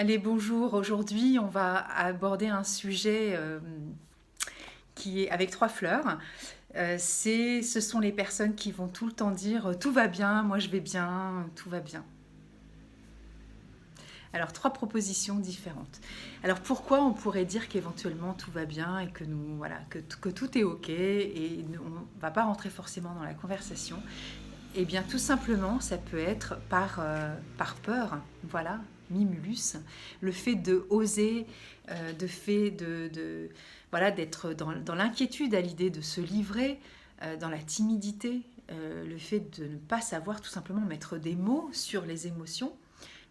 Allez, bonjour. Aujourd'hui, on va aborder un sujet qui est avec trois fleurs. Ce sont les personnes qui vont tout le temps dire tout va bien, moi je vais bien, tout va bien. Alors, trois propositions différentes. Alors, pourquoi on pourrait dire qu'éventuellement tout va bien et que nous, voilà, que tout est OK et on ne va pas rentrer forcément dans la conversation. Eh bien, tout simplement, ça peut être par peur, voilà, mimulus, le fait de oser, voilà, d'être dans l'inquiétude à l'idée de se livrer, dans la timidité, le fait de ne pas savoir tout simplement mettre des mots sur les émotions,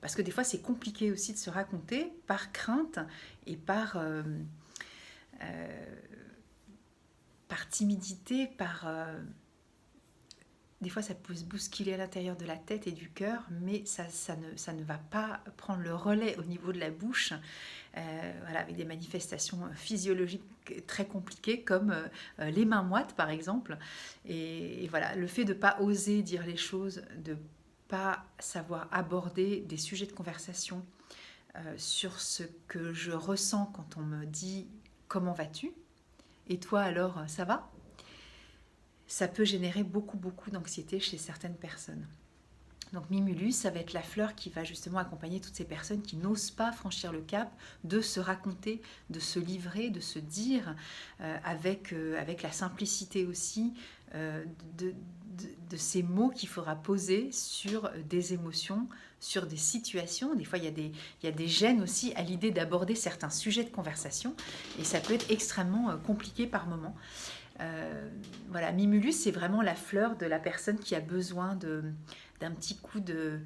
parce que des fois c'est compliqué aussi de se raconter par crainte et euh, par timidité, des fois, ça peut se bousculer à l'intérieur de la tête et du cœur, mais ça ne va pas prendre le relais au niveau de la bouche, voilà, avec des manifestations physiologiques très compliquées, comme les mains moites, par exemple. Et voilà, le fait de ne pas oser dire les choses, de ne pas savoir aborder des sujets de conversation sur ce que je ressens quand on me dit comment vas-tu, et toi alors, ça va, ça peut générer beaucoup d'anxiété chez certaines personnes. Donc Mimulus, ça va être la fleur qui va justement accompagner toutes ces personnes qui n'osent pas franchir le cap de se raconter, de se livrer, de se dire avec la simplicité aussi de, de ces mots qu'il faudra poser sur des émotions, sur des situations. Des fois, il y a des gênes aussi à l'idée d'aborder certains sujets de conversation et ça peut être extrêmement compliqué par moments. Voilà, Mimulus, c'est vraiment la fleur de la personne qui a besoin d'un petit coup de...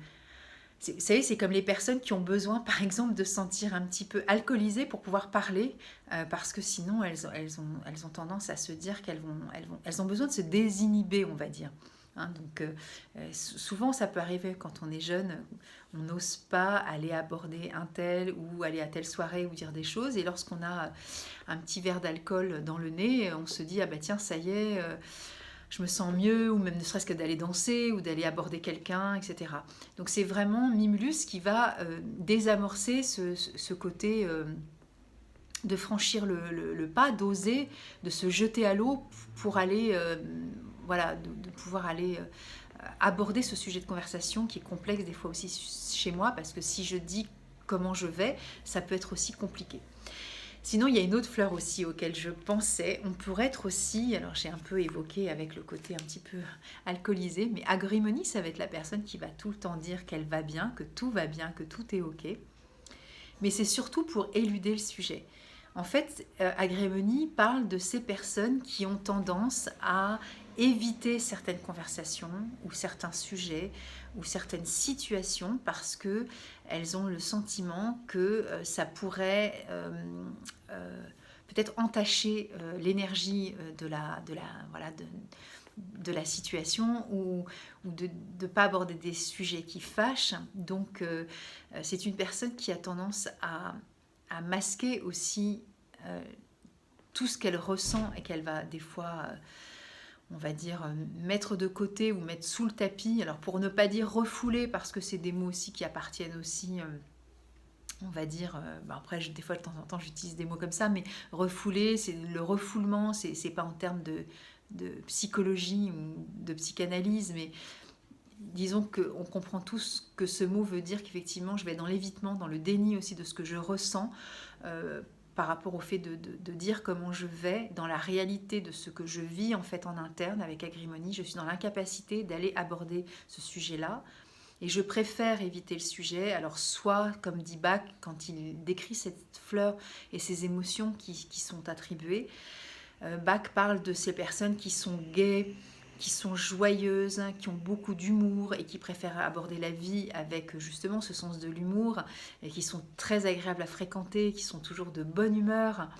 Vous savez, c'est comme les personnes qui ont besoin, par exemple, de se sentir un petit peu alcoolisées pour pouvoir parler, parce que sinon, elles ont tendance à se dire elles ont besoin de se désinhiber, on va dire. Hein, donc, souvent, ça peut arriver quand on est jeune, on n'ose pas aller aborder un tel ou aller à telle soirée ou dire des choses. Et lorsqu'on a un petit verre d'alcool dans le nez, on se dit ah bah tiens, ça y est, je me sens mieux, ou même ne serait-ce que d'aller danser ou d'aller aborder quelqu'un, etc. Donc c'est vraiment Mimulus qui va désamorcer ce côté de franchir le pas, d'oser, de se jeter à l'eau pour aller, voilà, de pouvoir aller aborder ce sujet de conversation qui est complexe des fois aussi chez moi, parce que si je dis comment je vais, ça peut être aussi compliqué. Sinon, il y a une autre fleur aussi auquel je pensais. On pourrait être aussi, alors j'ai un peu évoqué avec le côté un petit peu alcoolisé, mais agrimony, ça va être la personne qui va tout le temps dire qu'elle va bien, que tout va bien, que tout est OK. Mais c'est surtout pour éluder le sujet. En fait, Agrimony parle de ces personnes qui ont tendance à éviter certaines conversations ou certains sujets ou certaines situations parce que elles ont le sentiment que ça pourrait peut-être entacher l'énergie voilà, de la situation ou de ne pas aborder des sujets qui fâchent. Donc, c'est une personne qui a tendance à masquer aussi tout ce qu'elle ressent et qu'elle va des fois, on va dire, mettre de côté ou mettre sous le tapis. Alors, pour ne pas dire refouler, parce que c'est des mots aussi qui appartiennent aussi... on va dire, après des fois de temps en temps j'utilise des mots comme ça, mais refouler, c'est le refoulement, c'est pas en termes de psychologie ou de psychanalyse, mais disons qu'on comprend tous que ce mot veut dire qu'effectivement je vais dans l'évitement, dans le déni aussi de ce que je ressens par rapport au fait de dire comment je vais, dans la réalité de ce que je vis en fait en interne avec Agrimony. Je suis dans l'incapacité d'aller aborder ce sujet-là. Et je préfère éviter le sujet. Alors soit, comme dit Bach, quand il décrit cette fleur et ces émotions qui sont attribuées, Bach parle de ces personnes qui sont gaies, qui sont joyeuses, qui ont beaucoup d'humour et qui préfèrent aborder la vie avec justement ce sens de l'humour et qui sont très agréables à fréquenter, qui sont toujours de bonne humeur.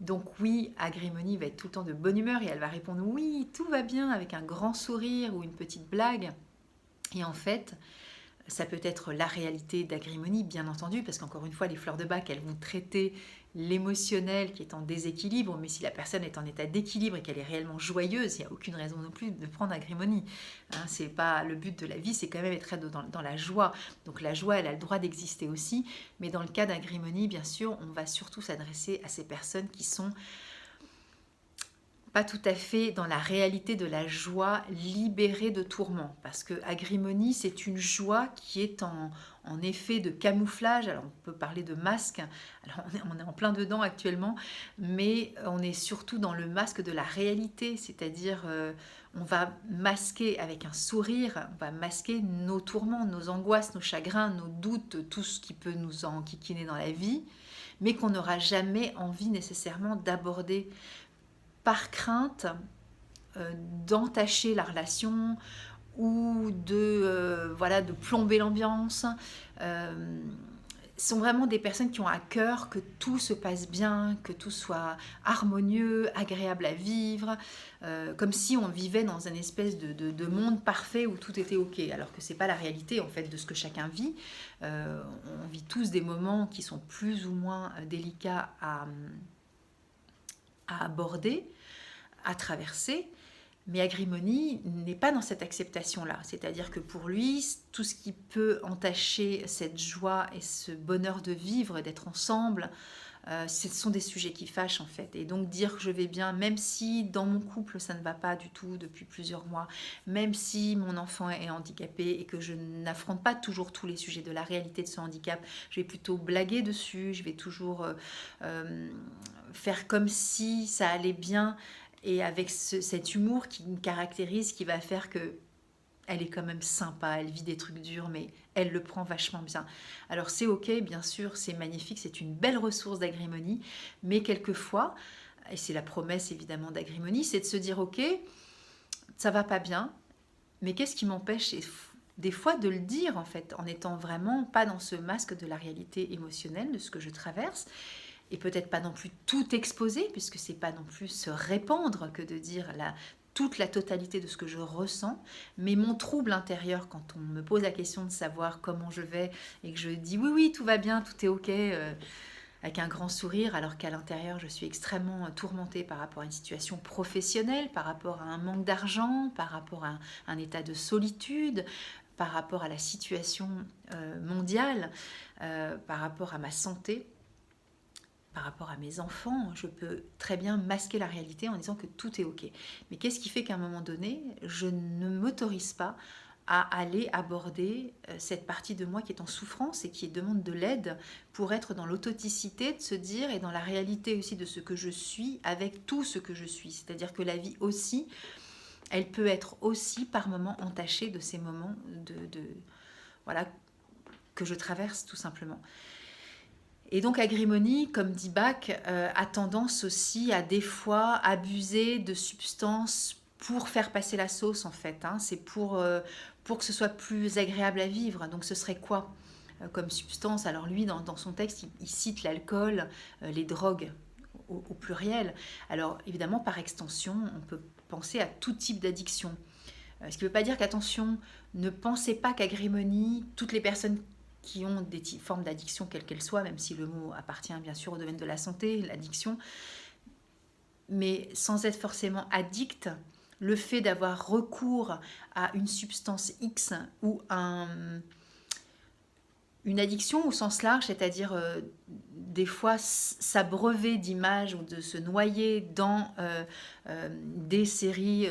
Donc oui, Agrimony va être tout le temps de bonne humeur et elle va répondre oui, tout va bien avec un grand sourire ou une petite blague. Et en fait, Ça peut être la réalité d'Agrimony, bien entendu, parce qu'encore une fois, les fleurs de Bach, elles vont traiter l'émotionnel qui est en déséquilibre, mais si la personne est en état d'équilibre et qu'elle est réellement joyeuse, il n'y a aucune raison non plus de prendre Agrimony. Hein, c'est pas le but de la vie, c'est quand même être dans la joie. Donc la joie, elle a le droit d'exister aussi, mais dans le cas d'Agrimony, bien sûr, on va surtout s'adresser à ces personnes qui sont pas tout à fait dans la réalité de la joie libérée de tourments. Parce que Agrimony, c'est une joie qui est en effet de camouflage. Alors on peut parler de masque, alors on est en plein dedans actuellement, mais on est surtout dans le masque de la réalité, c'est-à-dire on va masquer avec un sourire, on va masquer nos tourments, nos angoisses, nos chagrins, nos doutes, tout ce qui peut nous enquiquiner dans la vie, mais qu'on n'aura jamais envie nécessairement d'aborder par crainte d'entacher la relation ou de plomber l'ambiance. Sont vraiment des personnes qui ont à cœur que tout se passe bien, que tout soit harmonieux, agréable à vivre, comme si on vivait dans une espèce de monde parfait où tout était ok, alors que c'est pas la réalité en fait de ce que chacun vit. On vit tous des moments qui sont plus ou moins délicats à aborder, à traverser, mais Agrimony n'est pas dans cette acceptation-là. C'est-à-dire que pour lui, tout ce qui peut entacher cette joie et ce bonheur de vivre et d'être ensemble, ce sont des sujets qui fâchent en fait. Et donc dire que je vais bien, même si dans mon couple ça ne va pas du tout depuis plusieurs mois, même si mon enfant est handicapé et que je n'affronte pas toujours tous les sujets de la réalité de ce handicap, je vais plutôt blaguer dessus, je vais toujours faire comme si ça allait bien et avec cet humour qui me caractérise, qui va faire que elle est quand même sympa, elle vit des trucs durs, mais elle le prend vachement bien. Alors c'est ok, bien sûr, c'est magnifique, c'est une belle ressource d'Agrimony, mais quelquefois, et c'est la promesse évidemment d'Agrimony, c'est de se dire ok, ça va pas bien, mais qu'est-ce qui m'empêche des fois de le dire en fait, en étant vraiment pas dans ce masque de la réalité émotionnelle, de ce que je traverse, et peut-être pas non plus tout exposer, puisque c'est pas non plus se répandre que de dire toute la totalité de ce que je ressens, mais mon trouble intérieur quand on me pose la question de savoir comment je vais et que je dis oui, tout va bien, tout est ok, avec un grand sourire, alors qu'à l'intérieur je suis extrêmement tourmentée par rapport à une situation professionnelle, par rapport à un manque d'argent, par rapport à un état de solitude, par rapport à la situation mondiale, par rapport à ma santé, par rapport à mes enfants, je peux très bien masquer la réalité en disant que tout est ok. Mais qu'est-ce qui fait qu'à un moment donné, je ne m'autorise pas à aller aborder cette partie de moi qui est en souffrance et qui demande de l'aide pour être dans l'authenticité de se dire et dans la réalité aussi de ce que je suis avec tout ce que je suis. C'est-à-dire que la vie aussi, elle peut être aussi par moments entachée de ces moments voilà, que je traverse tout simplement. Et donc Agrimony, comme dit Bach, a tendance aussi à des fois abuser de substances pour faire passer la sauce en fait. Hein. C'est pour que ce soit plus agréable à vivre. Donc ce serait quoi comme substance? Alors lui, dans son texte, il cite l'alcool, les drogues au pluriel. Alors évidemment, par extension, on peut penser à tout type d'addiction. Ce qui ne veut pas dire qu'attention, ne pensez pas qu'Agrimony, toutes les personnes qui ont des formes d'addiction, quelles qu'elles soient, même si le mot appartient bien sûr au domaine de la santé, l'addiction, mais sans être forcément addict, le fait d'avoir recours à une substance X ou une addiction au sens large, c'est-à-dire des fois s'abreuver d'images ou de se noyer dans des séries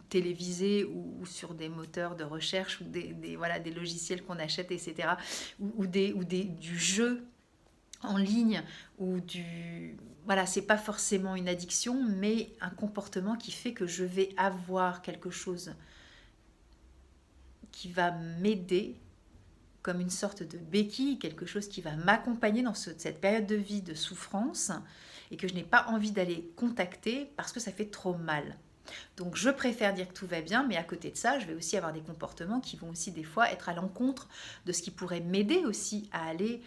télévisées ou sur des moteurs de recherche ou des logiciels qu'on achète, etc. ou du jeu en ligne ou voilà, c'est pas forcément une addiction, mais un comportement qui fait que je vais avoir quelque chose qui va m'aider comme une sorte de béquille, quelque chose qui va m'accompagner dans cette période de vie de souffrance et que je n'ai pas envie d'aller contacter parce que ça fait trop mal. Donc je préfère dire que tout va bien, mais à côté de ça, je vais aussi avoir des comportements qui vont aussi des fois être à l'encontre de ce qui pourrait m'aider aussi à aller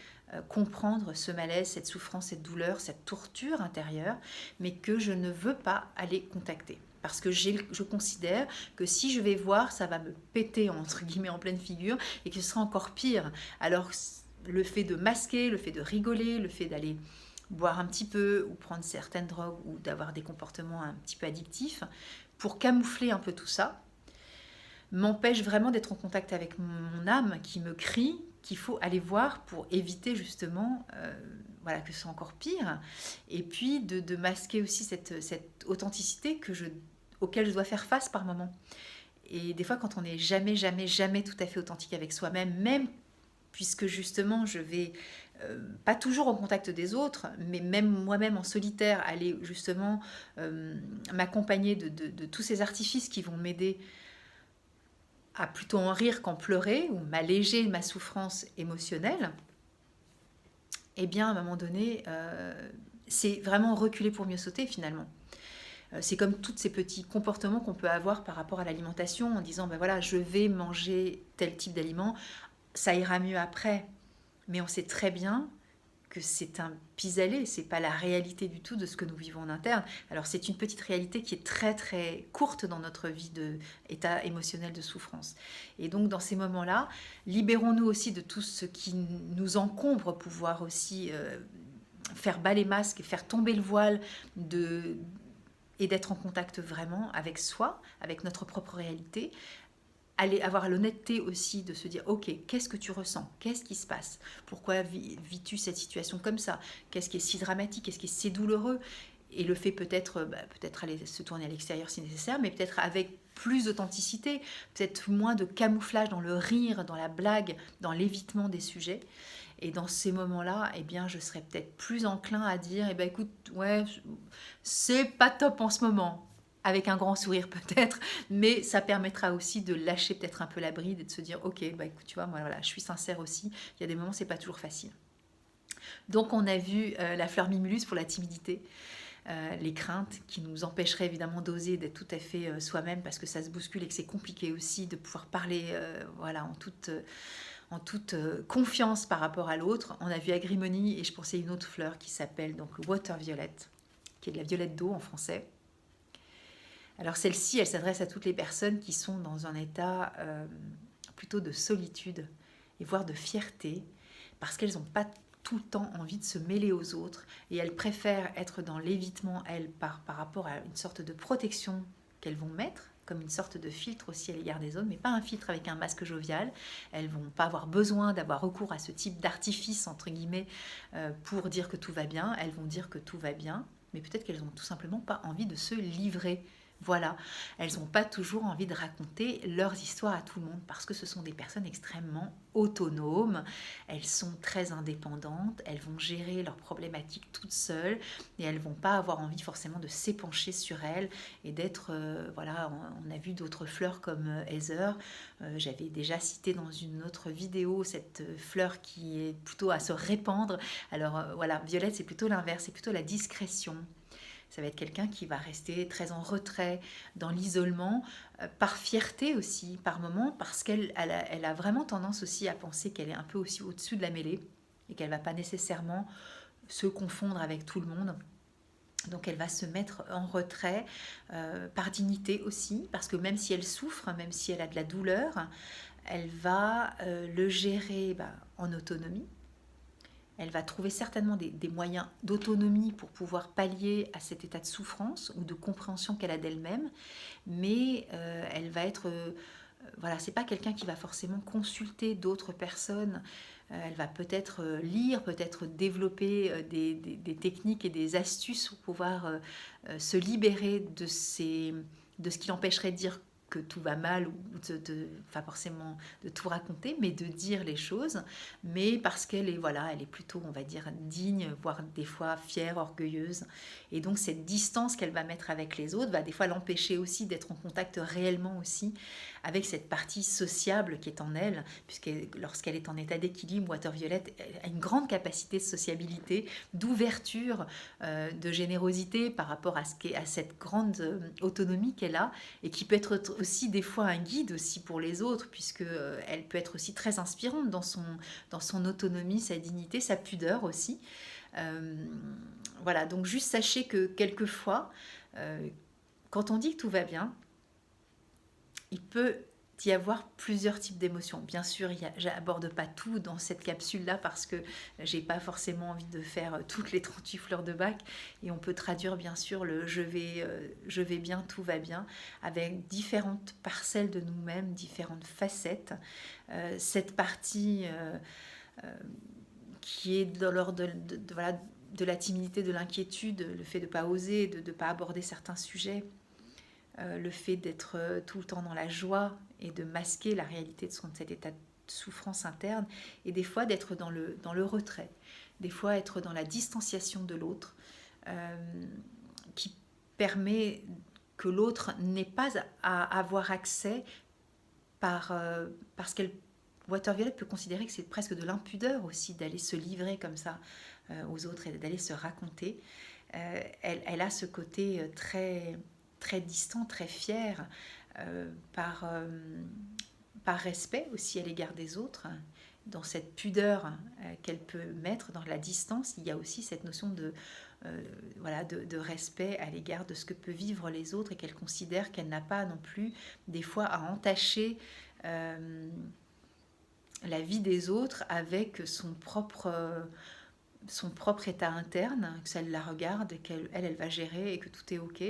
comprendre ce malaise, cette souffrance, cette douleur, cette torture intérieure, mais que je ne veux pas aller contacter. parce que je considère que si je vais voir, ça va me péter entre guillemets en pleine figure et que ce sera encore pire. Alors le fait de masquer, le fait de rigoler, le fait d'aller boire un petit peu ou prendre certaines drogues ou d'avoir des comportements un petit peu addictifs pour camoufler un peu tout ça, m'empêche vraiment d'être en contact avec mon âme qui me crie qu'il faut aller voir pour éviter justement voilà, que ce soit encore pire. Et puis de masquer aussi cette authenticité auquel je dois faire face par moment. Et des fois, quand on n'est jamais, jamais, jamais tout à fait authentique avec soi-même, même puisque justement je vais pas toujours en contact des autres, mais même moi-même en solitaire, aller justement m'accompagner de tous ces artifices qui vont m'aider à plutôt en rire qu'en pleurer, ou m'alléger ma souffrance émotionnelle, eh bien, à un moment donné, c'est vraiment reculer pour mieux sauter, finalement. C'est comme tous ces petits comportements qu'on peut avoir par rapport à l'alimentation, en disant, ben voilà, je vais manger tel type d'aliment, ça ira mieux après. Mais on sait très bien que c'est un pis-aller, c'est pas la réalité du tout de ce que nous vivons en interne. Alors c'est une petite réalité qui est très très courte dans notre vie d'état émotionnel de souffrance. Et donc dans ces moments-là, libérons-nous aussi de tout ce qui nous encombre, pouvoir aussi faire bas les masques, faire tomber le voile et d'être en contact vraiment avec soi, avec notre propre réalité, aller avoir l'honnêteté aussi de se dire ok, qu'est-ce que tu ressens, qu'est-ce qui se passe, pourquoi vis-tu cette situation comme ça, qu'est-ce qui est si dramatique, qu'est-ce qui est si douloureux, et le fait peut-être aller se tourner à l'extérieur si nécessaire, mais peut-être avec plus d'authenticité, peut-être moins de camouflage dans le rire, dans la blague, dans l'évitement des sujets. Et dans ces moments-là, eh bien, je serais peut-être plus enclin à dire, eh ben, écoute, ouais, c'est pas top en ce moment, avec un grand sourire peut-être, mais ça permettra aussi de lâcher peut-être un peu la bride et de se dire, ok, bah écoute, tu vois, moi voilà, je suis sincère aussi. Il y a des moments, c'est pas toujours facile. Donc, on a vu la fleur mimulus pour la timidité. Les craintes qui nous empêcheraient évidemment d'oser, d'être tout à fait soi-même parce que ça se bouscule et que c'est compliqué aussi de pouvoir parler voilà, en toute confiance par rapport à l'autre. On a vu Agrimony et je pensais une autre fleur qui s'appelle donc le water violet, qui est de la violette d'eau en français. Alors celle-ci, elle s'adresse à toutes les personnes qui sont dans un état plutôt de solitude et voire de fierté parce qu'elles n'ont pas tout le temps envie de se mêler aux autres et elles préfèrent être dans l'évitement, elles, par rapport à une sorte de protection qu'elles vont mettre, comme une sorte de filtre aussi à l'égard des autres, mais pas un filtre avec un masque jovial. Elles vont pas avoir besoin d'avoir recours à ce type d'artifice, entre guillemets, pour dire que tout va bien. Elles vont dire que tout va bien, mais peut-être qu'elles n'ont tout simplement pas envie de se livrer. Voilà, elles n'ont pas toujours envie de raconter leurs histoires à tout le monde parce que ce sont des personnes extrêmement autonomes, elles sont très indépendantes, elles vont gérer leurs problématiques toutes seules et elles vont pas avoir envie forcément de s'épancher sur elles et d'être, voilà, on a vu d'autres fleurs comme Heather, j'avais déjà cité dans une autre vidéo cette fleur qui est plutôt à se répandre. Alors voilà, Violette c'est plutôt l'inverse, c'est plutôt la discrétion. Ça va être quelqu'un qui va rester très en retrait, dans l'isolement, par fierté aussi, par moment, parce qu'elle a vraiment tendance aussi à penser qu'elle est un peu aussi au-dessus de la mêlée et qu'elle ne va pas nécessairement se confondre avec tout le monde. Donc elle va se mettre en retrait par dignité aussi, parce que même si elle souffre, même si elle a de la douleur, elle va le gérer en autonomie. Elle va trouver certainement des moyens d'autonomie pour pouvoir pallier à cet état de souffrance ou de compréhension qu'elle a d'elle-même, mais elle va être... voilà, c'est pas quelqu'un qui va forcément consulter d'autres personnes. Elle va peut-être lire, peut-être développer des techniques et des astuces pour pouvoir se libérer de ce qui l'empêcherait de dire que tout va mal ou pas forcément de tout raconter, mais de dire les choses, mais parce qu'elle est, voilà, elle est plutôt, on va dire, digne, voire des fois fière, orgueilleuse. Et donc cette distance qu'elle va mettre avec les autres va des fois l'empêcher aussi d'être en contact réellement aussi avec cette partie sociable qui est en elle, puisque lorsqu'elle est en état d'équilibre, Water Violet a une grande capacité de sociabilité, d'ouverture, de générosité par rapport à cette grande autonomie qu'elle a et qui peut être aussi des fois un guide aussi pour les autres, puisque elle peut être aussi très inspirante dans son autonomie, sa dignité, sa pudeur aussi. Voilà, donc juste sachez que quelquefois, Quand on dit que tout va bien, il peut y avoir plusieurs types d'émotions. Bien sûr, j'aborde pas tout dans cette capsule-là parce que j'ai pas forcément envie de faire toutes les 38 fleurs de Bach, et on peut traduire bien sûr le je vais bien, tout va bien, avec différentes parcelles de nous-mêmes, différentes facettes. Cette partie qui est dans l'ordre voilà, de la timidité, de l'inquiétude, le fait de ne pas oser, de ne pas aborder certains sujets, le fait d'être tout le temps dans la joie et de masquer la réalité de cet état de souffrance interne, et des fois d'être dans le retrait, des fois être dans la distanciation de l'autre, qui permet que l'autre n'ait pas à avoir accès parce qu'elle Water-Violet peut considérer que c'est presque de l'impudeur aussi d'aller se livrer comme ça aux autres et d'aller se raconter. Elle a ce côté très très distant, très fier, par respect aussi à l'égard des autres. Dans cette pudeur qu'elle peut mettre dans la distance, il y a aussi cette notion de respect à l'égard de ce que peut vivre les autres, et qu'elle considère qu'elle n'a pas non plus des fois à entacher la vie des autres avec son propre état interne, que ça la regarde et qu'elle va gérer, et que tout est ok,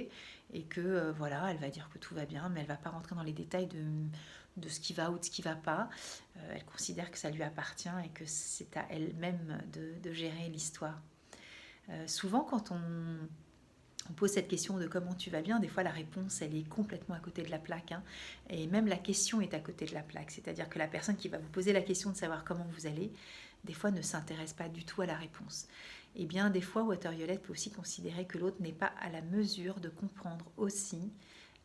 et que voilà, elle va dire que tout va bien, mais elle va pas rentrer dans les détails de ce qui va ou de ce qui va pas. Elle considère que ça lui appartient et que c'est à elle-même de gérer l'histoire. Souvent, quand on pose cette question de comment tu vas bien, des fois la réponse elle est complètement à côté de la plaque, hein, et même la question est à côté de la plaque, c'est-à-dire que la personne qui va vous poser la question de savoir comment vous allez, des fois ne s'intéresse pas du tout à la réponse. Et bien des fois Water-Violet peut aussi considérer que l'autre n'est pas à la mesure de comprendre aussi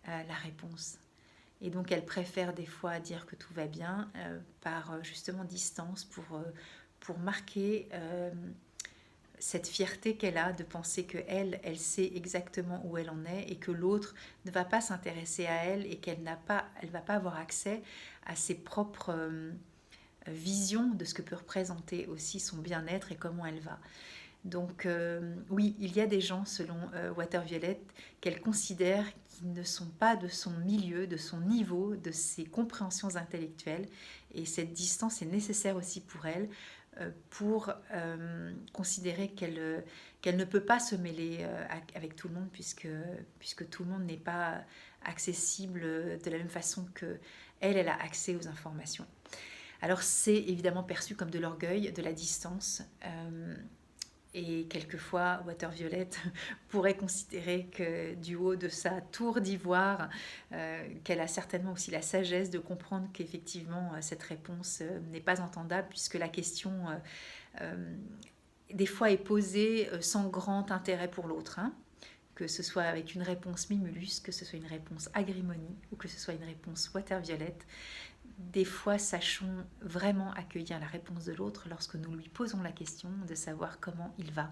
la réponse. Et donc elle préfère des fois dire que tout va bien par justement distance, pour marquer cette fierté qu'elle a de penser qu'elle sait exactement où elle en est, et que l'autre ne va pas s'intéresser à elle, et qu'elle ne va pas avoir accès à ses propres visions de ce que peut représenter aussi son bien-être et comment elle va. Donc oui, il y a des gens, selon Water-Violet, qu'elle considère qui ne sont pas de son milieu, de son niveau, de ses compréhensions intellectuelles, et cette distance est nécessaire aussi pour elle, pour considérer qu'elle ne peut pas se mêler avec tout le monde, puisque tout le monde n'est pas accessible de la même façon que elle a accès aux informations. Alors c'est évidemment perçu comme de l'orgueil, de la distance, et quelquefois Water-Violet pourrait considérer que du haut de sa tour d'ivoire, qu'elle a certainement aussi la sagesse de comprendre qu'effectivement cette réponse n'est pas entendable, puisque la question des fois est posée sans grand intérêt pour l'autre, hein, que ce soit avec une réponse Mimulus, que ce soit une réponse Agrimonie, ou que ce soit une réponse Water-Violet. Des fois, sachons vraiment accueillir la réponse de l'autre lorsque nous lui posons la question de savoir comment il va.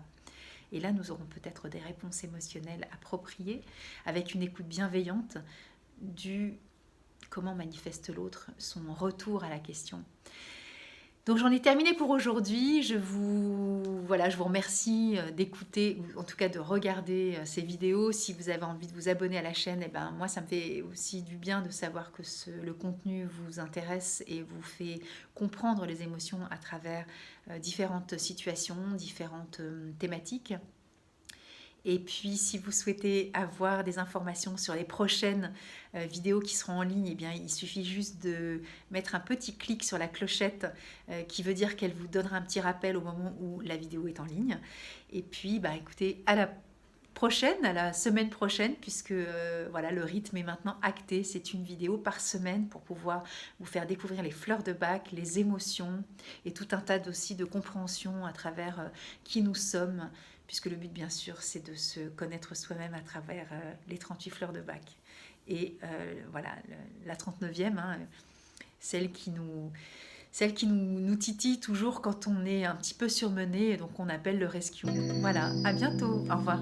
Et là, nous aurons peut-être des réponses émotionnelles appropriées, avec une écoute bienveillante du comment manifeste l'autre, son retour à la question. Donc j'en ai terminé pour aujourd'hui. Je vous remercie d'écouter, ou en tout cas de regarder ces vidéos. Si vous avez envie de vous abonner à la chaîne, et ben moi ça me fait aussi du bien de savoir que le contenu vous intéresse et vous fait comprendre les émotions à travers différentes situations, différentes thématiques. Et puis, si vous souhaitez avoir des informations sur les prochaines vidéos qui seront en ligne, eh bien, il suffit juste de mettre un petit clic sur la clochette qui veut dire qu'elle vous donnera un petit rappel au moment où la vidéo est en ligne. Et puis, écoutez, à la prochaine, à la semaine prochaine, puisque le rythme est maintenant acté. C'est une vidéo par semaine pour pouvoir vous faire découvrir les fleurs de Bach, les émotions, et tout un tas aussi de compréhension à travers qui nous sommes, puisque le but, bien sûr, c'est de se connaître soi-même à travers les 38 fleurs de Bach. Et la 39e, hein, celle qui nous titille toujours quand on est un petit peu surmené, et donc on appelle le rescue. Voilà, à bientôt, au revoir.